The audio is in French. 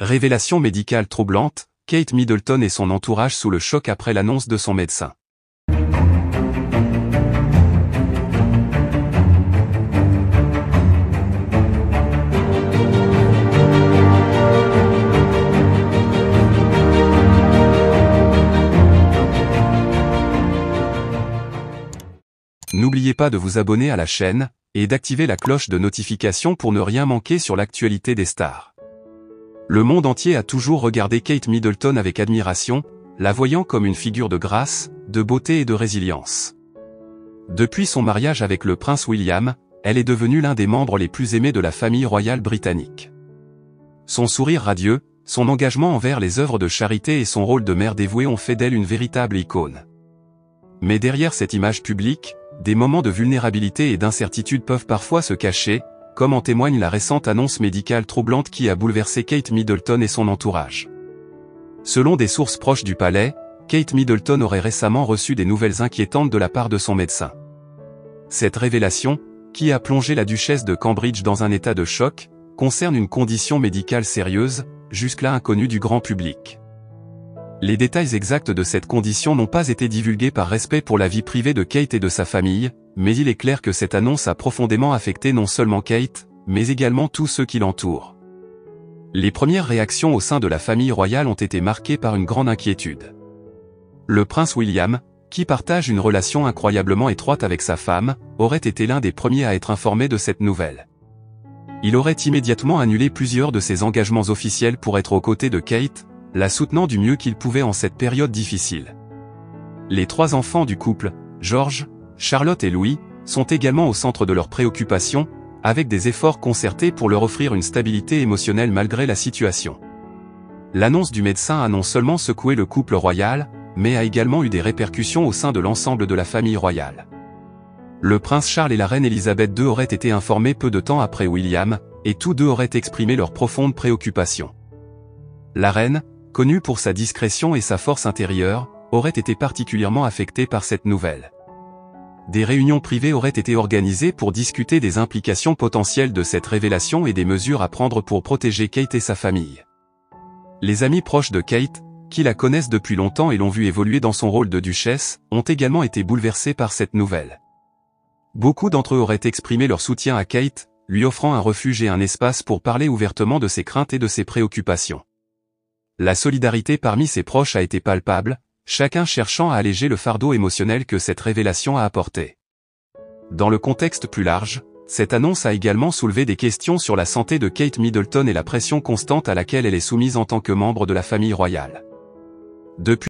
Révélation médicale troublante, Kate Middleton et son entourage sous le choc après l'annonce de son médecin. N'oubliez pas de vous abonner à la chaîne, et d'activer la cloche de notification pour ne rien manquer sur l'actualité des stars. Le monde entier a toujours regardé Kate Middleton avec admiration, la voyant comme une figure de grâce, de beauté et de résilience. Depuis son mariage avec le prince William, elle est devenue l'un des membres les plus aimés de la famille royale britannique. Son sourire radieux, son engagement envers les œuvres de charité et son rôle de mère dévouée ont fait d'elle une véritable icône. Mais derrière cette image publique, des moments de vulnérabilité et d'incertitude peuvent parfois se cacher, comme en témoigne la récente annonce médicale troublante qui a bouleversé Kate Middleton et son entourage. Selon des sources proches du palais, Kate Middleton aurait récemment reçu des nouvelles inquiétantes de la part de son médecin. Cette révélation, qui a plongé la duchesse de Cambridge dans un état de choc, concerne une condition médicale sérieuse, jusque-là inconnue du grand public. Les détails exacts de cette condition n'ont pas été divulgués par respect pour la vie privée de Kate et de sa famille, mais il est clair que cette annonce a profondément affecté non seulement Kate, mais également tous ceux qui l'entourent. Les premières réactions au sein de la famille royale ont été marquées par une grande inquiétude. Le prince William, qui partage une relation incroyablement étroite avec sa femme, aurait été l'un des premiers à être informé de cette nouvelle. Il aurait immédiatement annulé plusieurs de ses engagements officiels pour être aux côtés de Kate, la soutenant du mieux qu'il pouvait en cette période difficile. Les 3 enfants du couple, George, Charlotte et Louis, sont également au centre de leurs préoccupations, avec des efforts concertés pour leur offrir une stabilité émotionnelle malgré la situation. L'annonce du médecin a non seulement secoué le couple royal, mais a également eu des répercussions au sein de l'ensemble de la famille royale. Le prince Charles et la reine Elisabeth II auraient été informés peu de temps après William, et tous deux auraient exprimé leurs profondes préoccupations. La reine, connue pour sa discrétion et sa force intérieure, aurait été particulièrement affectée par cette nouvelle. Des réunions privées auraient été organisées pour discuter des implications potentielles de cette révélation et des mesures à prendre pour protéger Kate et sa famille. Les amis proches de Kate, qui la connaissent depuis longtemps et l'ont vue évoluer dans son rôle de duchesse, ont également été bouleversés par cette nouvelle. Beaucoup d'entre eux auraient exprimé leur soutien à Kate, lui offrant un refuge et un espace pour parler ouvertement de ses craintes et de ses préoccupations. La solidarité parmi ses proches a été palpable, chacun cherchant à alléger le fardeau émotionnel que cette révélation a apporté. Dans le contexte plus large, cette annonce a également soulevé des questions sur la santé de Kate Middleton et la pression constante à laquelle elle est soumise en tant que membre de la famille royale. Depuis